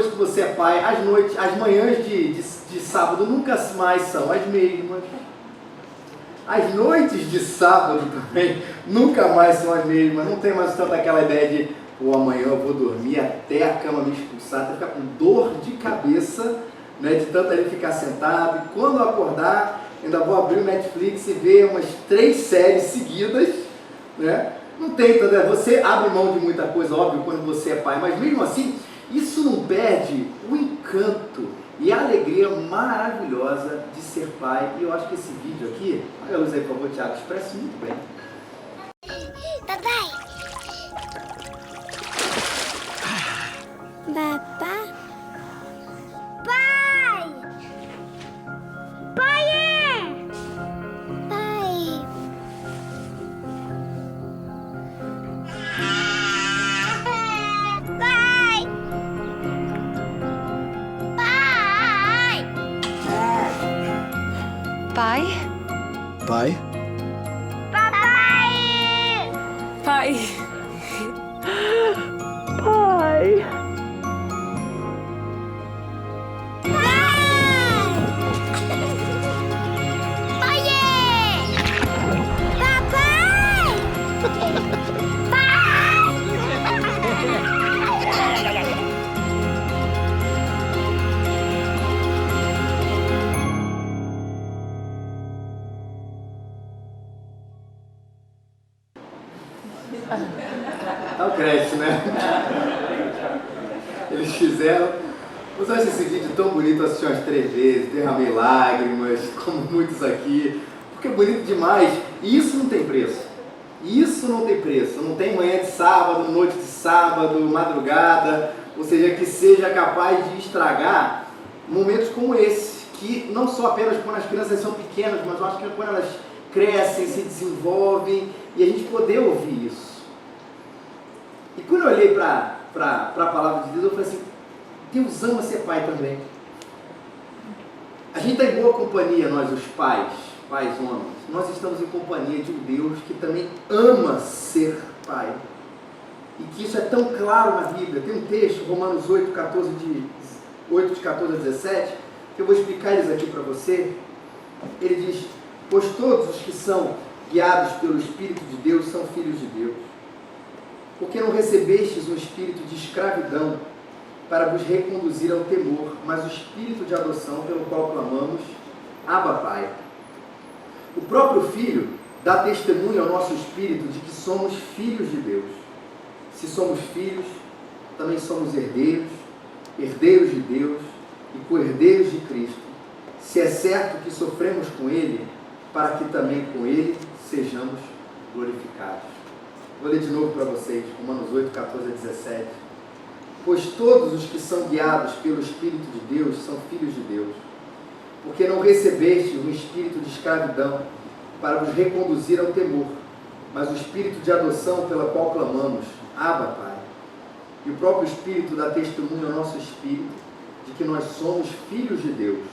depois que você é pai, as noites, as manhãs de sábado nunca mais são as mesmas. As noites de sábado também nunca mais são as mesmas. Não tem mais tanto aquela ideia de amanhã eu vou dormir até a cama me expulsar, até ficar com dor de cabeça, né, de tanto ali ficar sentado. E quando eu acordar, ainda vou abrir o Netflix e ver umas 3 séries seguidas, né? Não tem tanto, né? Você abre mão de muita coisa, óbvio, quando você é pai, mas mesmo assim, isso não perde o encanto e a alegria maravilhosa de ser pai. E eu acho que esse vídeo aqui, olha a luz aí, por favor, Thiago, expressa muito bem. Papai. Papá. Pai. Pai. Pai. Pai. Pai. Pai? Pai? Papai. Pai. Pai. Dá o crédito, né? Eles fizeram. Eu acho esse vídeo tão bonito, eu assisti umas 3 vezes, derramei lágrimas, como muitos aqui, porque é bonito demais. E isso não tem preço. Isso não tem preço. Não tem manhã de sábado, noite de sábado, madrugada, ou seja, que seja capaz de estragar momentos como esse, que não só apenas quando as crianças são pequenas, mas eu acho que quando elas crescem, se desenvolvem, e a gente poder ouvir isso. E quando eu olhei para a palavra de Deus, eu falei assim, Deus ama ser pai também. A gente está em boa companhia, nós os pais homens. Nós estamos em companhia de um Deus que também ama ser pai. E que isso é tão claro na Bíblia. Tem um texto, Romanos 8, de 14 a 17, que eu vou explicar eles aqui para você. Ele diz, pois todos os que são guiados pelo Espírito de Deus são filhos de Deus. Porque não recebestes um espírito de escravidão para vos reconduzir ao temor, mas o espírito de adoção pelo qual clamamos, Abba, Pai. O próprio Filho dá testemunho ao nosso espírito de que somos filhos de Deus. Se somos filhos, também somos herdeiros, herdeiros de Deus e co-herdeiros de Cristo. Se é certo que sofremos com Ele, para que também com Ele sejamos glorificados. Vou ler de novo para vocês, Romanos 8, 14 a 17. Pois todos os que são guiados pelo Espírito de Deus são filhos de Deus. Porque não recebeste um espírito de escravidão para vos reconduzir ao temor, mas o espírito de adoção pela qual clamamos, Abba, Pai. E o próprio Espírito dá testemunho ao nosso espírito de que nós somos filhos de Deus.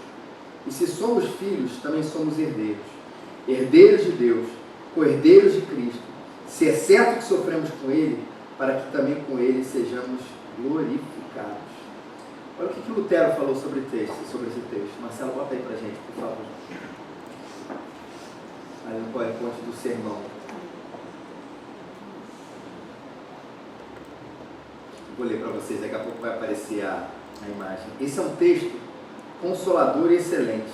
E se somos filhos, também somos herdeiros. Herdeiros de Deus, co-herdeiros de Cristo. Se é certo que sofremos com Ele, para que também com Ele sejamos glorificados. Olha o que Lutero falou sobre esse texto. Marcelo, bota aí pra gente, por favor. Aí no PowerPoint do sermão. Vou ler para vocês, daqui a pouco vai aparecer a imagem. Esse é um texto consolador e excelente,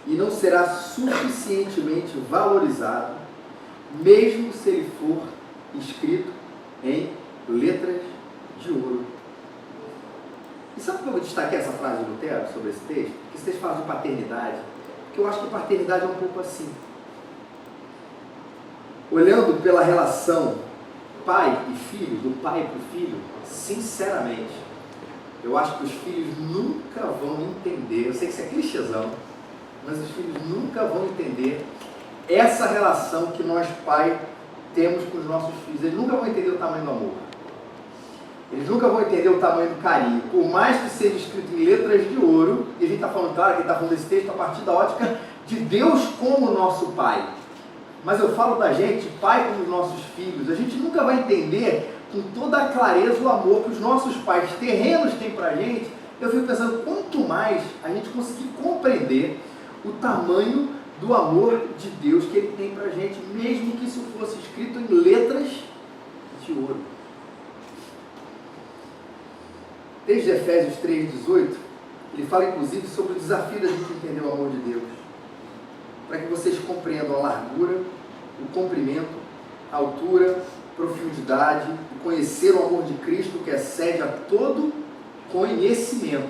e não será suficientemente valorizado, mesmo se ele for escrito em letras de ouro. E sabe por que eu destaquei essa frase de Lutero sobre esse texto? Porque esse texto fala de paternidade, porque eu acho que paternidade é um pouco assim. Olhando pela relação pai e filho, do pai para o filho, sinceramente, eu acho que os filhos nunca vão entender, eu sei que isso é clichêzão, mas os filhos nunca vão entender essa relação que nós, pai, temos com os nossos filhos. Eles nunca vão entender o tamanho do amor. Eles nunca vão entender o tamanho do carinho. Por mais que seja escrito em letras de ouro, e a gente está falando, claro, que está falando desse texto a partir da ótica de Deus como nosso pai. Mas eu falo da gente, pai como os nossos filhos. A gente nunca vai entender com toda a clareza o amor que os nossos pais terrenos têm para a gente, eu fico pensando, quanto mais a gente conseguir compreender o tamanho do amor de Deus que Ele tem para a gente, mesmo que isso fosse escrito em letras de ouro. Desde Efésios 3,18, ele fala inclusive sobre o desafio da gente entender o amor de Deus, para que vocês compreendam a largura, o comprimento, a altura, profundidade, e conhecer o amor de Cristo que excede a todo conhecimento,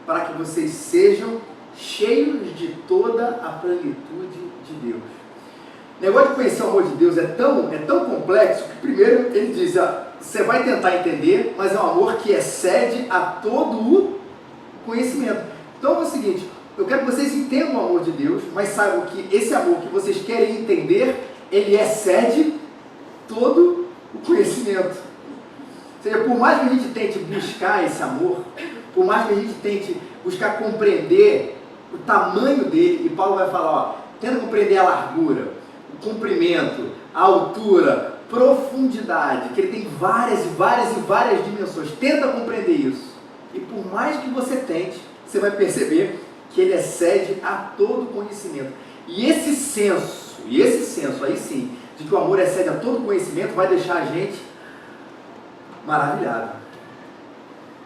para que vocês sejam cheios de toda a plenitude de Deus. O negócio de conhecer o amor de Deus é tão complexo que primeiro ele diz, você vai tentar entender, mas é um amor que excede a todo o conhecimento. Então é o seguinte, eu quero que vocês entendam o amor de Deus, mas saibam que esse amor que vocês querem entender, ele excede todo o conhecimento. Ou seja, por mais que a gente tente buscar esse amor, por mais que a gente tente buscar compreender o tamanho dele, e Paulo vai falar, tenta compreender a largura, o comprimento, a altura, profundidade, que ele tem várias dimensões, tenta compreender isso. E por mais que você tente, você vai perceber que ele excede a todo conhecimento. E esse senso, aí sim, de que o amor excede a todo conhecimento, vai deixar a gente maravilhado.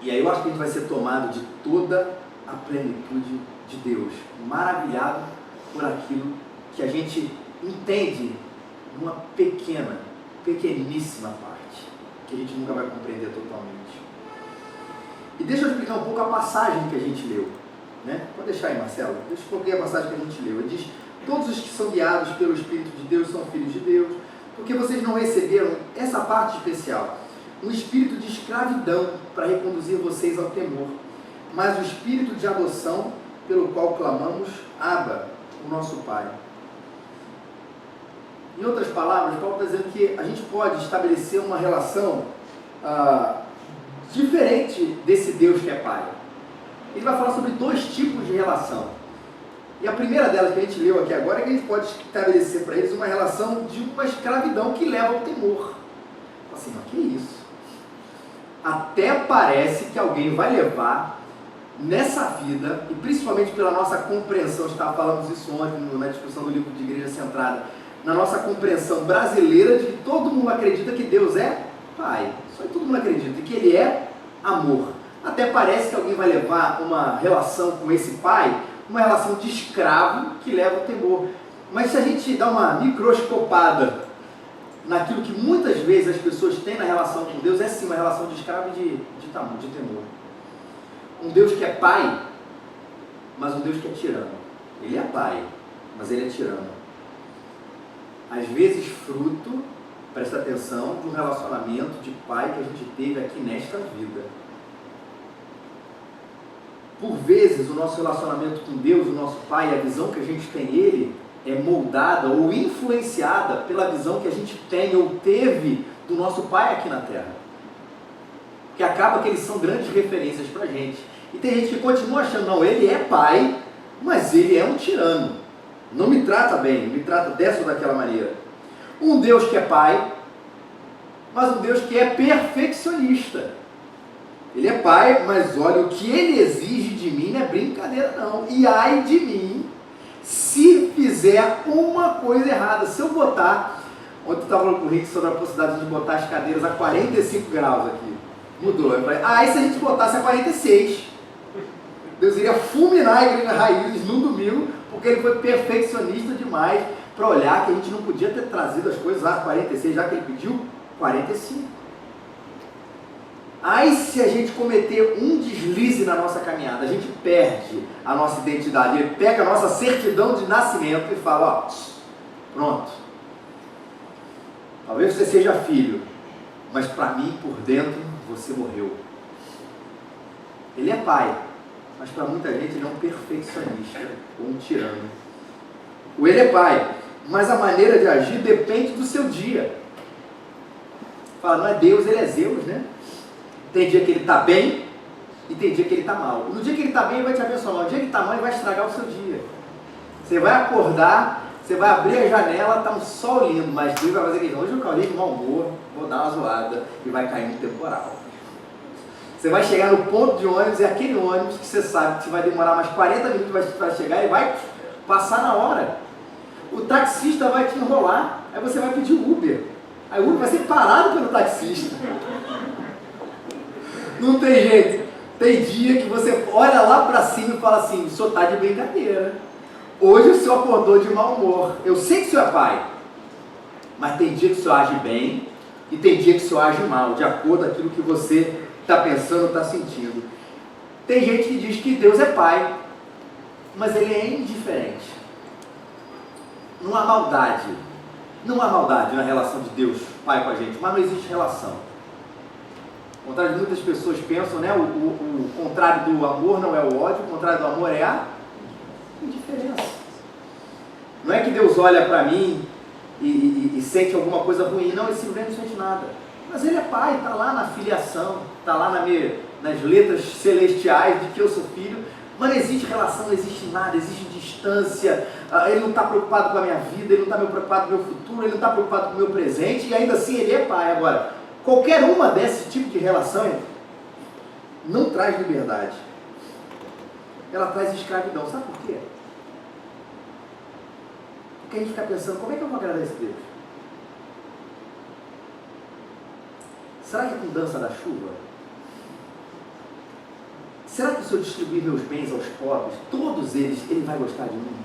E aí eu acho que a gente vai ser tomado de toda a plenitude de Deus, maravilhado por aquilo que a gente entende numa pequeníssima parte, que a gente nunca vai compreender totalmente. E deixa eu explicar um pouco a passagem que a gente leu, né? Pode deixar aí, Marcelo. Deixa eu explicar a passagem que a gente leu. Ele diz, todos os que são guiados pelo Espírito de Deus são filhos de Deus, porque vocês não receberam essa parte especial, um espírito de escravidão para reconduzir vocês ao temor, mas o espírito de adoção pelo qual clamamos, Abba, o nosso Pai. Em outras palavras, Paulo está dizendo que a gente pode estabelecer uma relação diferente desse Deus que é Pai. Ele vai falar sobre dois tipos de relação. E a primeira delas que a gente leu aqui agora é que a gente pode estabelecer para eles uma relação de uma escravidão que leva ao temor. Assim, mas que isso? Até parece que alguém vai levar nessa vida, e principalmente pela nossa compreensão, falamos isso ontem na discussão do livro de Igreja Centrada, na nossa compreensão brasileira de que todo mundo acredita que Deus é Pai. Só que todo mundo acredita que Ele é amor. Até parece que alguém vai levar uma relação com esse Pai, uma relação de escravo que leva ao temor. Mas se a gente dá uma microscopada naquilo que muitas vezes as pessoas têm na relação com Deus, é sim uma relação de escravo e de temor. Um Deus que é Pai, mas um Deus que é tirano. Ele é Pai, mas Ele é tirano. Às vezes fruto, presta atenção, de um relacionamento de pai que a gente teve aqui nesta vida. Por vezes o nosso relacionamento com Deus, o nosso Pai, a visão que a gente tem nele, é moldada ou influenciada pela visão que a gente tem ou teve do nosso Pai aqui na Terra. Que acaba que eles são grandes referências para a gente. E tem gente que continua achando, não, Ele é Pai, mas Ele é um tirano. Não me trata bem, me trata dessa ou daquela maneira. Um Deus que é Pai, mas um Deus que é perfeccionista. Ele é Pai, mas olha, o que Ele exige de mim não é brincadeira não. E ai de mim, se fizer uma coisa errada. Se eu botar, ontem eu estava falando com o Rick sobre a possibilidade de botar as cadeiras a 45 graus aqui. Mudou. Eu falei, e se a gente botasse a 46? Deus iria fulminar a Igreja Raízes num domingo, porque Ele foi perfeccionista demais para olhar que a gente não podia ter trazido as coisas a 46, já que Ele pediu 45. Aí se a gente cometer um deslize na nossa caminhada, a gente perde a nossa identidade, Ele pega a nossa certidão de nascimento e fala, pronto, talvez você seja filho, mas para mim, por dentro, você morreu. Ele é Pai, mas para muita gente Ele é um perfeccionista, ou um tirano. O Ele é Pai, mas a maneira de agir depende do seu dia. Fala, não é Deus, Ele é Zeus, né? Tem dia que Ele está bem e tem dia que Ele está mal. No dia que Ele está bem, Ele vai te abençoar. No dia que Ele está mal, Ele vai estragar o seu dia. Você vai acordar, Você vai abrir a janela, tá um sol lindo, mas Deus vai fazer questão. Hoje eu caí de mau humor, vou dar uma zoada e vai cair um temporal. Você vai chegar no ponto de ônibus, é aquele ônibus que você sabe que vai demorar mais 40 minutos para chegar e vai passar na hora. O taxista vai te enrolar, aí você vai pedir Uber. Aí o Uber vai ser parado pelo taxista. Não tem jeito. Tem dia que você olha lá para cima e fala assim, o senhor está de brincadeira. Hoje o senhor acordou de mau humor. Eu sei que o senhor é pai, mas tem dia que o senhor age bem e tem dia que o senhor age mal, de acordo com aquilo que você está pensando, está sentindo. Tem gente que diz que Deus é pai, mas ele é indiferente. Não há maldade. Não há maldade na relação de Deus, pai, com a gente, mas não existe relação. Ao contrário de muitas pessoas pensam, né? O contrário do amor não é o ódio, o contrário do amor é a indiferença. Não é que Deus olha para mim e sente alguma coisa ruim, não, ele simplesmente não sente nada. Mas ele é pai, está lá na filiação, está lá nas letras celestiais de que eu sou filho, mas não existe relação, não existe nada, existe distância. Ele não está preocupado com a minha vida, ele não está preocupado com o meu futuro, ele não está preocupado com o meu presente, e ainda assim ele é pai. Agora, qualquer uma desse tipo de relação não traz liberdade. Ela traz escravidão. Sabe por quê? Porque a gente fica pensando, como é que eu vou agradar esse Deus? Será que é com dança da chuva? Será que se eu distribuir meus bens aos pobres, todos eles, ele vai gostar de mim?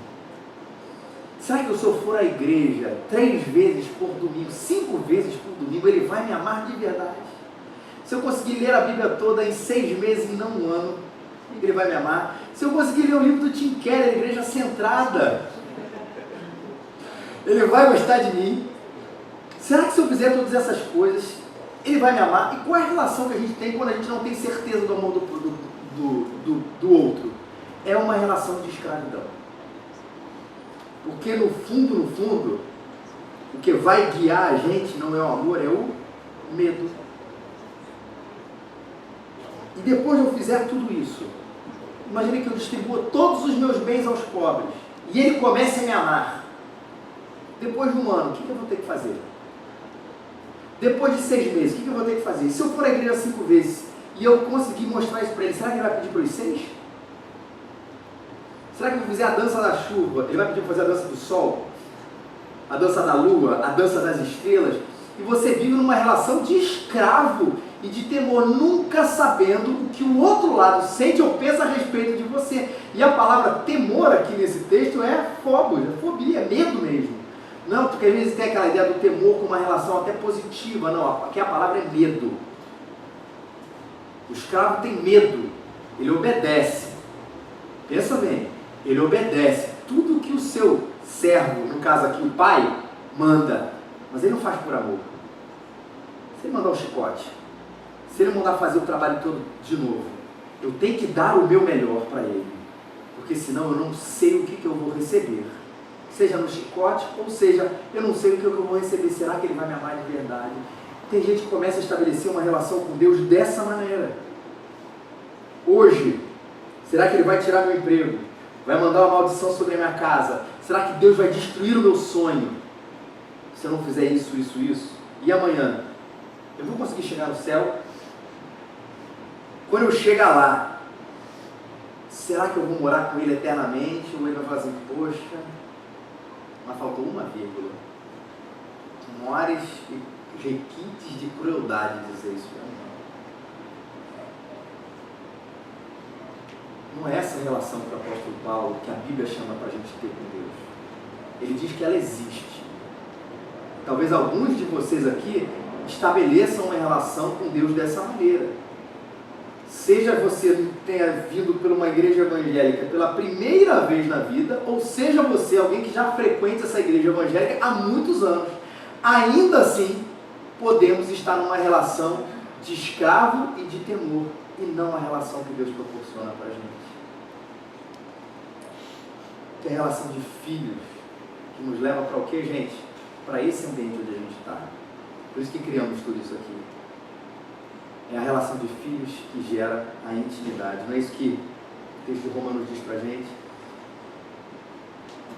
Será que se eu for à igreja 3 vezes por domingo, 5 vezes por domingo, ele vai me amar de verdade? Se eu conseguir ler a Bíblia toda em 6 meses e não um ano, ele vai me amar? Se eu conseguir ler o livro do Tim Keller, a Igreja Centrada, ele vai gostar de mim? Será que se eu fizer todas essas coisas, ele vai me amar? E qual é a relação que a gente tem quando a gente não tem certeza do amor do outro? É uma relação de escravidão. Porque no fundo, o que vai guiar a gente não é o amor, é o medo. E depois de eu fizer tudo isso, imagine que eu distribua todos os meus bens aos pobres e ele comece a me amar. Depois de um ano, o que eu vou ter que fazer? Depois de 6 meses, o que eu vou ter que fazer? Se eu for à igreja 5 vezes e eu conseguir mostrar isso para ele, será que ele vai pedir para os 6? Será que eu fizer a dança da chuva, ele vai pedir para fazer a dança do sol? A dança da lua, a dança das estrelas? E você vive numa relação de escravo e de temor, nunca sabendo o que o outro lado sente ou pensa a respeito de você. E a palavra temor aqui nesse texto é fobia, é medo mesmo. Não, porque às vezes tem aquela ideia do temor com uma relação até positiva. Não, aqui a palavra é medo. O escravo tem medo, ele obedece. Pensa bem, ele obedece tudo que o seu servo, no caso aqui o pai, manda. Mas ele não faz por amor. Se ele mandar um chicote, se ele mandar fazer o trabalho todo de novo, eu tenho que dar o meu melhor para ele. Porque senão eu não sei o que eu vou receber. Seja no chicote, ou seja, eu não sei o que eu vou receber. Será que ele vai me amar de verdade? Tem gente que começa a estabelecer uma relação com Deus dessa maneira. Hoje, será que ele vai tirar meu emprego? Vai mandar uma maldição sobre a minha casa? Será que Deus vai destruir o meu sonho? Se eu não fizer isso? E amanhã? Eu vou conseguir chegar no céu? Quando eu chegar lá, será que eu vou morar com ele eternamente? Ou ele vai falar assim, poxa, mas faltou uma vírgula. Mores e requintes de crueldade dizer isso para mim. Não é essa relação que o apóstolo Paulo, que a Bíblia chama para a gente ter com Deus. Ele diz que ela existe. Talvez alguns de vocês aqui estabeleçam uma relação com Deus dessa maneira. Seja você tenha vindo por uma igreja evangélica pela primeira vez na vida, ou seja você alguém que já frequenta essa igreja evangélica há muitos anos. Ainda assim, podemos estar numa relação de escravo e de temor, e não a relação que Deus proporciona para a gente. Que é a relação de filhos, que nos leva para o que, gente? Para esse ambiente onde a gente está. Por isso que criamos tudo isso aqui. É a relação de filhos que gera a intimidade. Não é isso que o texto de Romanos diz para a gente?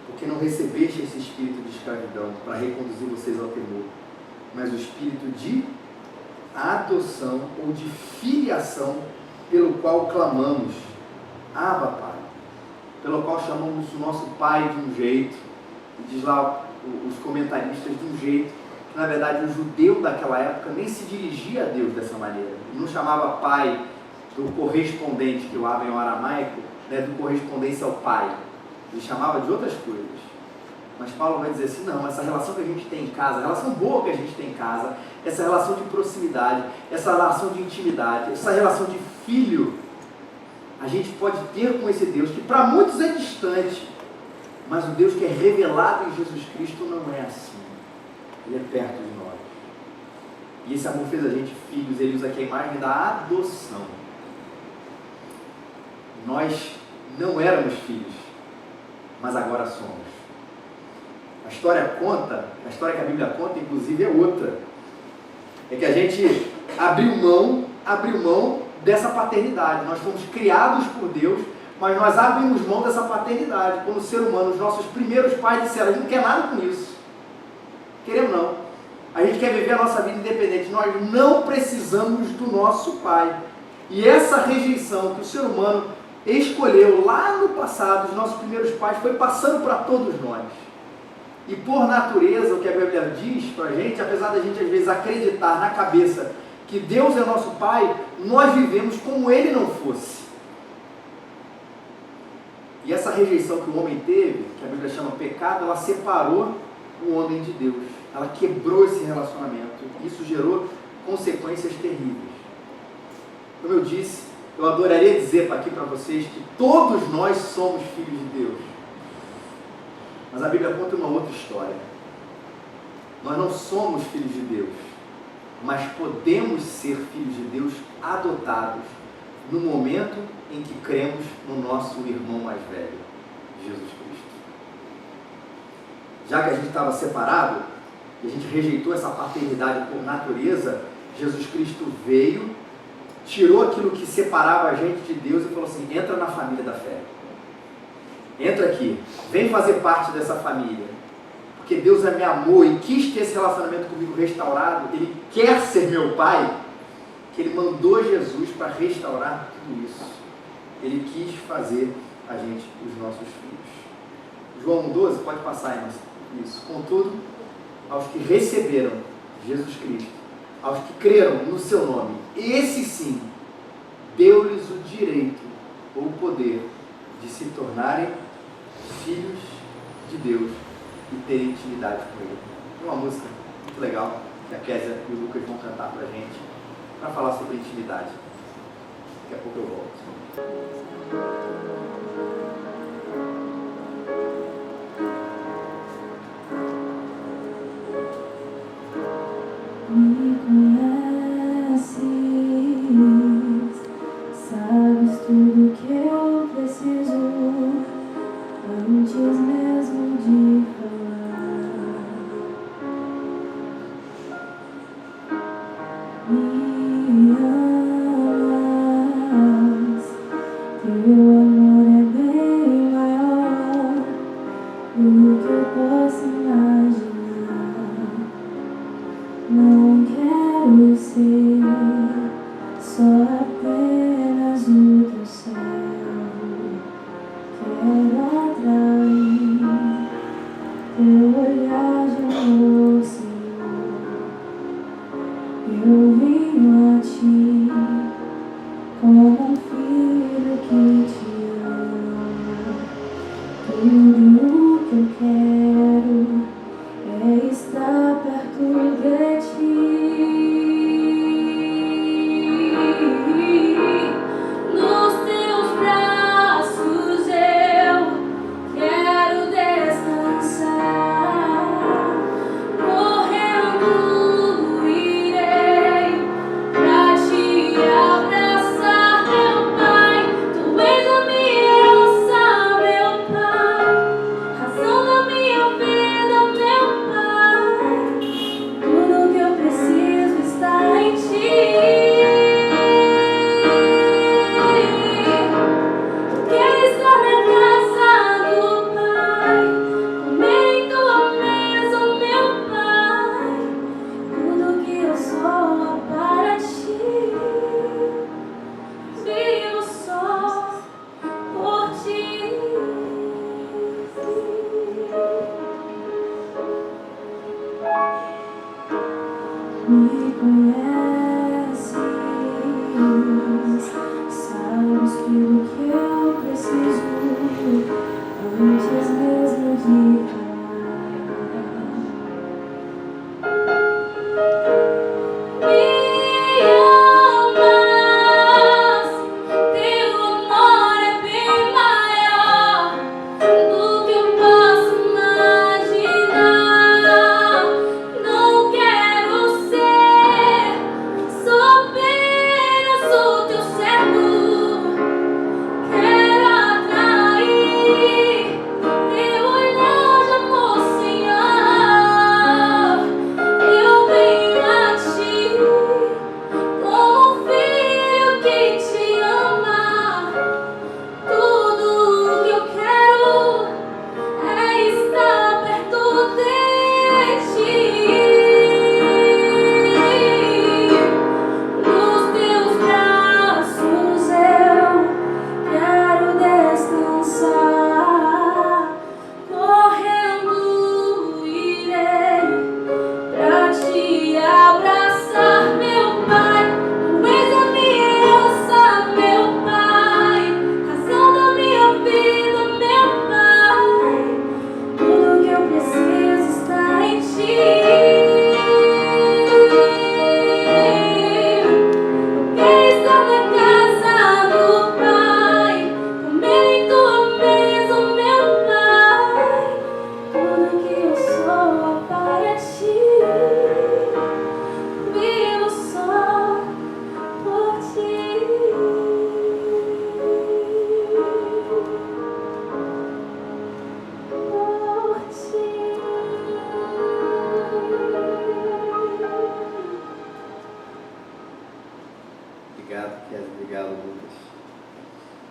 porque não recebeste esse espírito de escravidão para reconduzir vocês ao temor, mas o espírito de adoção ou de filiação, pelo qual clamamos, Abba, Pai, pelo qual chamamos o nosso Pai de um jeito, e diz lá os comentaristas, de um jeito que, na verdade, o judeu daquela época nem se dirigia a Deus dessa maneira. Ele não chamava Pai do correspondente, que o Abba em aramaico, né, do correspondência ao Pai. Ele chamava de outras coisas. Mas Paulo vai dizer assim, não, essa relação que a gente tem em casa, a relação boa que a gente tem em casa, essa relação de proximidade, essa relação de intimidade, essa relação de filho, a gente pode ter com esse Deus, que para muitos é distante, mas o Deus que é revelado em Jesus Cristo não é assim. Ele é perto de nós. E esse amor fez a gente filhos. Ele usa aqui a imagem da adoção. Nós não éramos filhos, mas agora somos. A história que a Bíblia conta, inclusive, é outra. É que a gente abriu mão dessa paternidade. Nós fomos criados por Deus, mas nós abrimos mão dessa paternidade. Como ser humano, os nossos primeiros pais disseram, a gente não quer nada com isso. Queremos não. A gente quer viver a nossa vida independente. Nós não precisamos do nosso pai. E essa rejeição que o ser humano escolheu lá no passado, os nossos primeiros pais, foi passando para todos nós. E por natureza, o que a Bíblia diz para a gente, apesar da gente às vezes acreditar na cabeça que Deus é nosso Pai, nós vivemos como Ele não fosse. E essa rejeição que o homem teve, que a Bíblia chama pecado, ela separou o homem de Deus. Ela quebrou esse relacionamento. Isso gerou consequências terríveis. Como eu disse, eu adoraria dizer aqui para vocês que todos nós somos filhos de Deus. Mas a Bíblia conta uma outra história. Nós não somos filhos de Deus, mas podemos ser filhos de Deus adotados no momento em que cremos no nosso irmão mais velho, Jesus Cristo. Já que a gente estava separado, e a gente rejeitou essa paternidade por natureza, Jesus Cristo veio, tirou aquilo que separava a gente de Deus e falou assim, entra na família da fé. Entra aqui, vem fazer parte dessa família, porque Deus me amou e quis ter esse relacionamento comigo restaurado. Ele quer ser meu Pai, que Ele mandou Jesus para restaurar tudo isso. Ele quis fazer a gente os nossos filhos. João 12, pode passar aí, isso. Contudo, aos que receberam Jesus Cristo, aos que creram no seu nome, esse sim, deu-lhes o direito ou o poder de se tornarem filhos de Deus e terem intimidade com Ele. Tem uma música muito legal que a Kézia e o Lucas vão cantar pra gente, para falar sobre intimidade. Daqui a pouco eu volto. Me conheces, sabes tudo que eu preciso, antes mesmo de falar. Me amas, teu amor é bem maior do que eu posso imaginar. Não quero ser só apenas o teu servo. Quero atrair teu olhar de amor, Senhor. Eu venho a ti como um filho que te ama. Tudo o que eu quero é estar perto de ti. Nos teus braços eu quero descansar. Correndo irei pra te abraçar, meu Pai. Tu és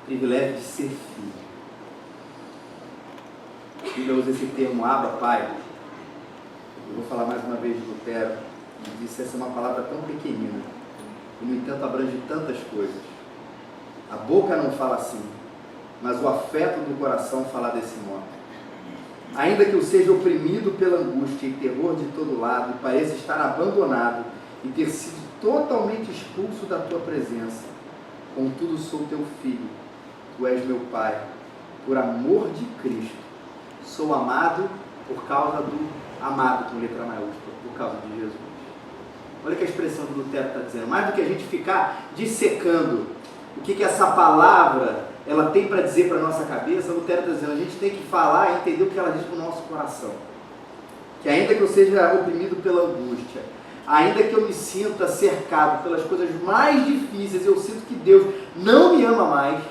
privilégio de ser filho. A Bíblia usa esse termo Abba, Pai. Eu vou falar mais uma vez de Lutero. Ele disse: essa é uma palavra tão pequenina e, no entanto, abrange tantas coisas. A boca não fala assim, mas o afeto do coração fala desse modo. Ainda que eu seja oprimido pela angústia e terror de todo lado, e pareça estar abandonado e ter sido totalmente expulso da tua presença, contudo sou teu filho, tu és meu Pai, por amor de Cristo. Sou amado por causa do amado, com letra maiúscula, por causa de Jesus. Olha que a expressão do Lutero está dizendo. Mais do que a gente ficar dissecando o que essa palavra ela tem para dizer para a nossa cabeça, Lutero está dizendo, a gente tem que falar e entender o que ela diz para o nosso coração. Que ainda que eu seja oprimido pela angústia, ainda que eu me sinta cercado pelas coisas mais difíceis, eu sinto que Deus não me ama mais,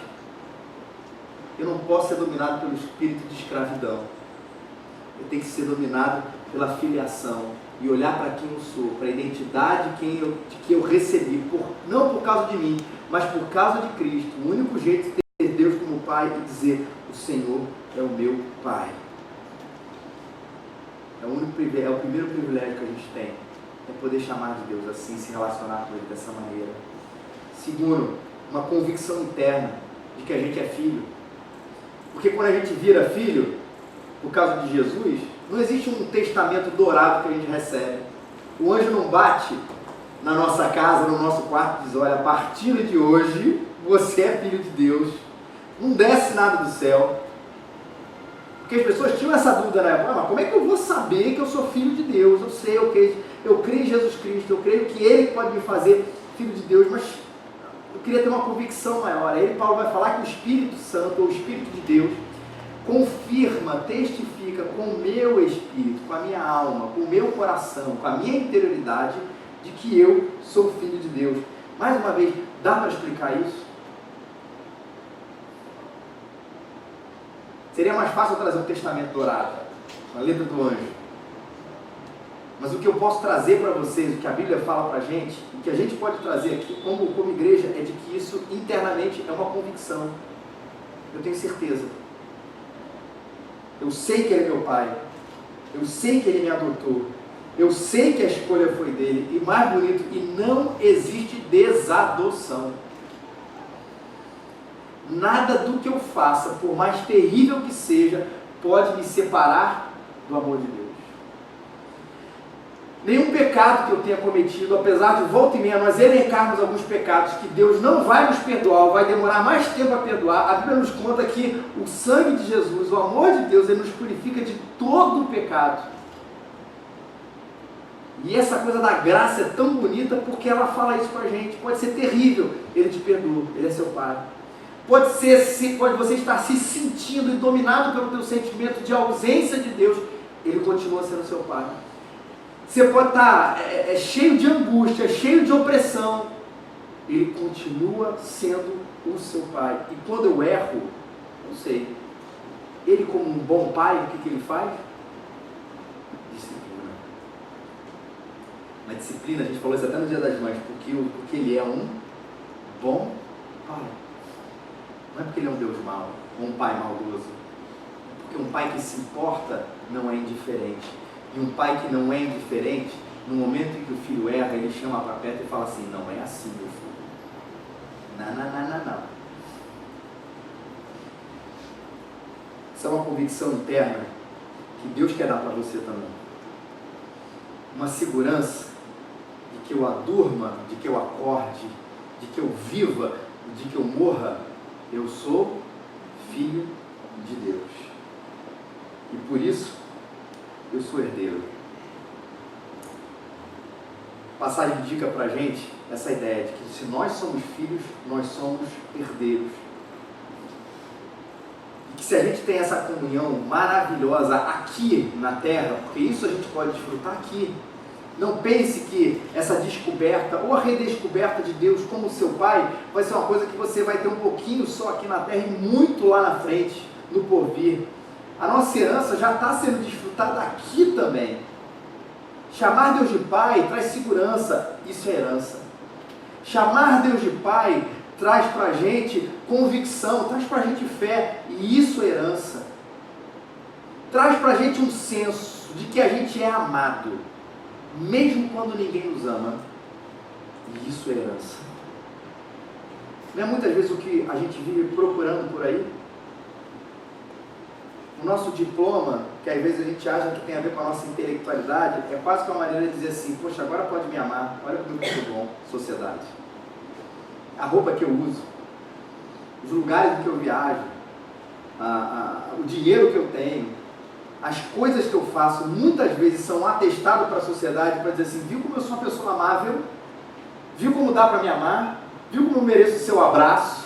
eu não posso ser dominado pelo espírito de escravidão. Eu tenho que ser dominado pela filiação e olhar para quem eu sou, para a identidade de que eu recebi, não por causa de mim, mas por causa de Cristo. O único jeito de ter Deus como Pai e dizer: o Senhor é o meu Pai. É o primeiro privilégio que a gente tem, é poder chamar de Deus assim, se relacionar com Ele dessa maneira. Segundo, uma convicção interna de que a gente é filho. Porque quando a gente vira filho, por causa de Jesus, não existe um testamento dourado que a gente recebe. O anjo não bate na nossa casa, no nosso quarto, e diz: olha, a partir de hoje, você é filho de Deus. Não desce nada do céu. Porque as pessoas tinham essa dúvida na época: mas como é que eu vou saber que eu sou filho de Deus? Eu sei, eu creio em Jesus Cristo, eu creio que Ele pode me fazer filho de Deus, mas eu queria ter uma convicção maior. Aí Paulo vai falar que o Espírito Santo, ou o Espírito de Deus, confirma, testifica com o meu espírito, com a minha alma, com o meu coração, com a minha interioridade, de que eu sou filho de Deus. Mais uma vez, dá para explicar isso? Seria mais fácil eu trazer um testamento dourado, a letra do anjo. Mas o que eu posso trazer para vocês, o que a Bíblia fala para a gente, o que a gente pode trazer aqui como igreja, é de que isso internamente é uma convicção. Eu tenho certeza. Eu sei que Ele é meu Pai. Eu sei que Ele me adotou. Eu sei que a escolha foi dele. E mais bonito, e não existe desadoção. Nada do que eu faça, por mais terrível que seja, pode me separar do amor de Deus. Nenhum pecado que eu tenha cometido, apesar de volta e meia nós elencarmos alguns pecados que Deus não vai nos perdoar, ou vai demorar mais tempo a perdoar, a Bíblia nos conta que o sangue de Jesus, o amor de Deus, Ele nos purifica de todo o pecado. E essa coisa da graça é tão bonita porque ela fala isso pra gente. Pode ser terrível, Ele te perdoa, Ele é seu Pai. Pode você estar se sentindo e dominado pelo teu sentimento de ausência de Deus, Ele continua sendo seu Pai. Você pode estar cheio de angústia, cheio de opressão, Ele continua sendo o seu Pai. E quando eu erro, não sei, Ele como um bom pai, o que Ele faz? Disciplina. Na disciplina, a gente falou isso até no Dia das Mães, porque Ele é um bom pai. Não é porque Ele é um Deus mau, ou um pai maldoso. Porque um pai que se importa não é indiferente. E um pai que não é indiferente, no momento em que o filho erra, ele chama para perto e fala assim: não é assim, meu filho. Não. Isso é uma convicção interna que Deus quer dar para você também. Uma segurança de que eu adurma, de que eu acorde, de que eu viva, de que eu morra, eu sou filho de Deus. E por isso, eu sou herdeiro. A passagem indica para a gente essa ideia de que se nós somos filhos, nós somos herdeiros. E que se a gente tem essa comunhão maravilhosa aqui na terra, porque isso a gente pode desfrutar aqui, não pense que essa descoberta ou a redescoberta de Deus como seu Pai vai ser uma coisa que você vai ter um pouquinho só aqui na terra e muito lá na frente, no porvir. A nossa herança já está sendo desfrutada aqui também. Chamar Deus de Pai traz segurança, isso é herança. Chamar Deus de Pai traz pra gente convicção, traz pra gente fé, e isso é herança. Traz pra gente um senso de que a gente é amado, mesmo quando ninguém nos ama, e isso é herança. Não é muitas vezes o que a gente vive procurando por aí? O nosso diploma, que às vezes a gente acha que tem a ver com a nossa intelectualidade, é quase que uma maneira de dizer assim, poxa, agora pode me amar, olha como eu sou bom, sociedade. A roupa que eu uso, os lugares em que eu viajo, o dinheiro que eu tenho, as coisas que eu faço, muitas vezes são um atestado para a sociedade para dizer assim, viu como eu sou uma pessoa amável? Viu como dá para me amar? Viu como eu mereço o seu abraço?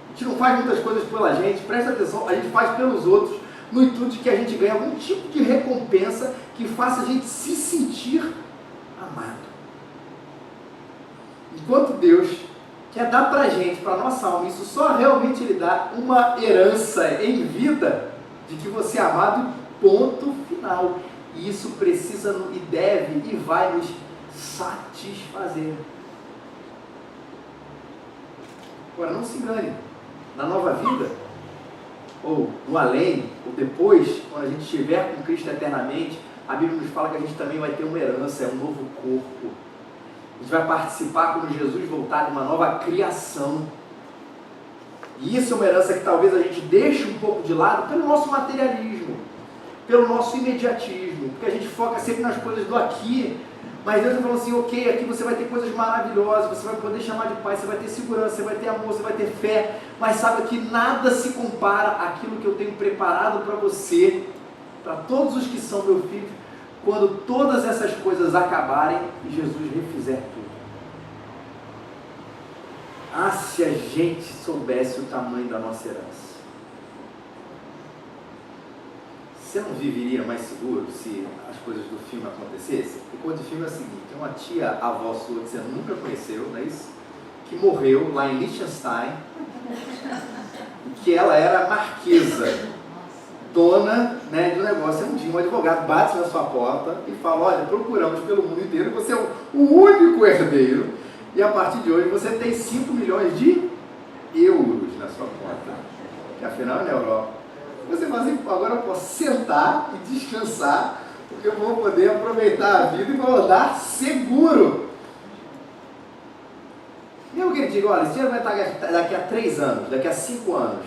A gente não faz muitas coisas pela gente, presta atenção, a gente faz pelos outros, no intuito de que a gente ganhe algum tipo de recompensa que faça a gente se sentir amado. Enquanto Deus quer dar pra gente, pra nossa alma, isso só realmente Ele dá uma herança em vida de que você é amado, ponto final. E isso precisa e deve e vai nos satisfazer. Agora, não se engane, na nova vida, ou no além, ou depois, quando a gente estiver com Cristo eternamente, a Bíblia nos fala que a gente também vai ter uma herança, é um novo corpo. A gente vai participar quando Jesus voltar de uma nova criação. E isso é uma herança que talvez a gente deixe um pouco de lado pelo nosso materialismo, pelo nosso imediatismo, porque a gente foca sempre nas coisas do aqui. Mas Deus está falando assim, ok, aqui você vai ter coisas maravilhosas, você vai poder chamar de pai, você vai ter segurança, você vai ter amor, você vai ter fé, mas sabe que nada se compara àquilo que eu tenho preparado para você, para todos os que são meu filho, quando todas essas coisas acabarem e Jesus refizer tudo. Ah, se a gente soubesse o tamanho da nossa herança. Você não viveria mais seguro se as coisas do filme acontecessem? O coisa do filme é o seguinte, tem uma tia avó sua que você nunca conheceu, não é isso? Que morreu lá em Liechtenstein, que ela era marquesa, dona, né, do negócio. Um dia um advogado bate na sua porta e fala, olha, procuramos pelo mundo inteiro, você é o único herdeiro, e a partir de hoje você tem 5 milhões de euros na sua conta, que afinal é na Europa. Você fala assim, agora eu posso sentar e descansar, porque eu vou poder aproveitar a vida e vou andar seguro. Mesmo que ele diga, olha, esse dinheiro vai estar daqui a 3 anos, daqui a 5 anos.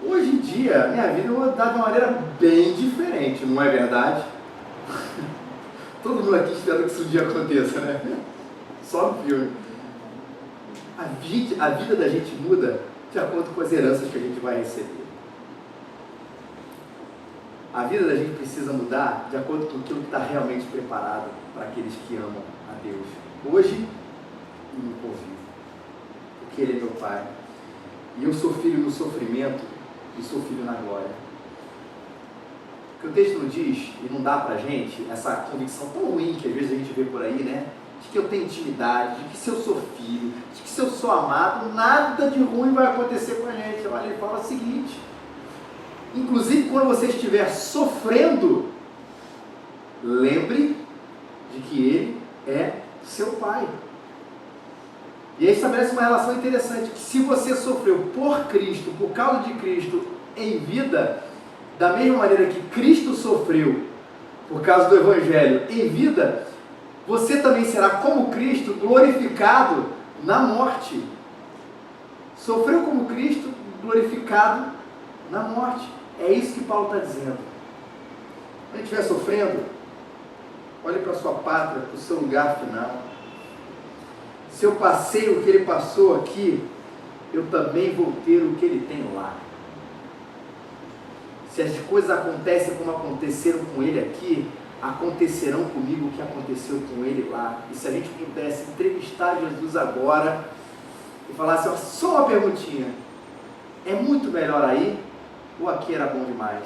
Hoje em dia, minha vida eu vou dar de uma maneira bem diferente, não é verdade? Todo mundo aqui espera que isso um dia aconteça, né? Só no filme. A vida da gente muda de acordo com as heranças que a gente vai receber. A vida da gente precisa mudar de acordo com aquilo que está realmente preparado para aqueles que amam a Deus, hoje e no porvir. Porque Ele é meu Pai. E eu sou filho no sofrimento e sou filho na glória. O que o texto não diz, e não dá pra gente, essa convicção tão ruim que às vezes a gente vê por aí, né? De que eu tenho intimidade, de que se eu sou filho, de que se eu sou amado, nada de ruim vai acontecer com a gente. Olha, ele fala o seguinte, inclusive quando você estiver sofrendo, lembre de que Ele é seu Pai. E aí estabelece uma relação interessante, que se você sofreu por Cristo, por causa de Cristo em vida, da mesma maneira que Cristo sofreu por causa do Evangelho em vida, você também será como Cristo glorificado na morte. Sofreu como Cristo glorificado na morte. É isso que Paulo está dizendo. Quando a gente estiver sofrendo, olhe para a sua pátria, para o seu lugar final. Se eu passei o que ele passou aqui, eu também vou ter o que ele tem lá. Se as coisas acontecem como aconteceram com ele aqui, acontecerão comigo o que aconteceu com ele lá. E se a gente pudesse entrevistar Jesus agora e falar assim, ó, só uma perguntinha, é muito melhor aí ou aqui era bom demais?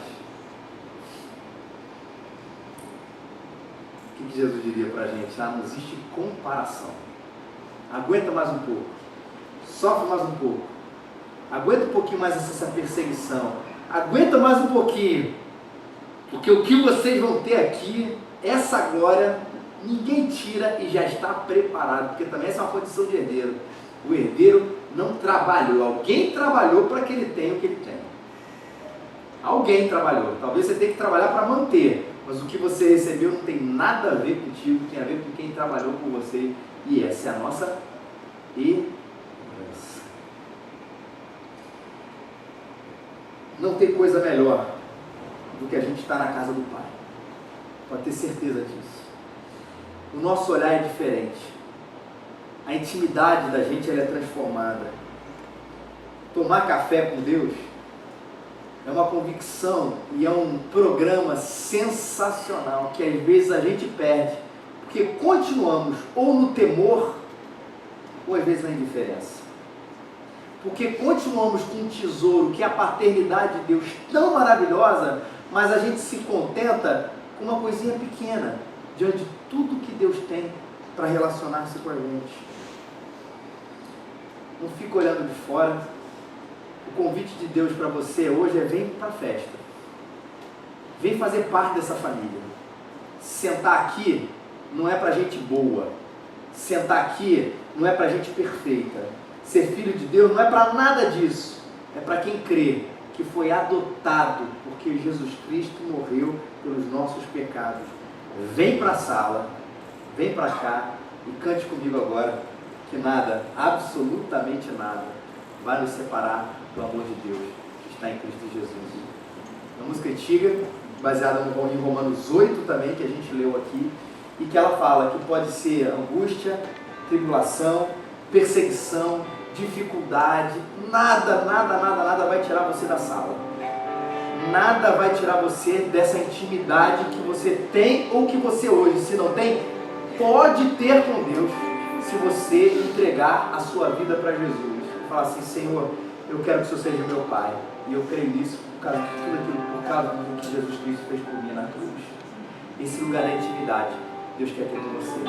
O que Jesus diria pra gente? Ah, não existe comparação. Aguenta mais um pouco, sofre mais um pouco, aguenta um pouquinho mais essa perseguição, aguenta mais um pouquinho, porque o que vocês vão ter aqui, essa glória, ninguém tira e já está preparado, porque também essa é uma condição de herdeiro. O herdeiro não trabalhou. Alguém trabalhou para que ele tenha o que ele tem. Alguém trabalhou. Talvez você tenha que trabalhar para manter, mas o que você recebeu não tem nada a ver contigo, tem a ver com quem trabalhou por você. E essa é a nossa herança. Não tem coisa melhor do que a gente estar na casa do Pai. Pode ter certeza disso. O nosso olhar é diferente. A intimidade da gente ela é transformada. Tomar café com Deus é uma convicção e é um programa sensacional que às vezes a gente perde porque continuamos ou no temor ou às vezes na indiferença. Porque continuamos com um tesouro que é a paternidade de Deus tão maravilhosa, mas a gente se contenta com uma coisinha pequena diante de tudo que Deus tem para relacionar-se com a gente. Não fica olhando de fora. O convite de Deus para você hoje é: vem para a festa. Vem fazer parte dessa família. Sentar aqui não é para gente boa. Sentar aqui não é para gente perfeita. Ser filho de Deus não é para nada disso. É para quem crê que foi adotado porque Jesus Cristo morreu pelos nossos pecados. Vem para a sala, vem para cá e cante comigo agora que nada, absolutamente nada, vai nos separar do amor de Deus que está em Cristo Jesus. Uma música antiga, baseada em Romanos 8 também, que a gente leu aqui, e que ela fala que pode ser angústia, tribulação, perseguição, dificuldade, nada vai tirar você da sala. Nada vai tirar você dessa intimidade que você tem ou que você hoje, se não tem, pode ter com Deus, se você entregar a sua vida para Jesus. E falar assim: Senhor, eu quero que o Senhor seja meu Pai. E eu creio nisso por causa de tudo aquilo, por causa do que Jesus Cristo fez por mim na cruz. Esse lugar da intimidade, Deus quer ter com você.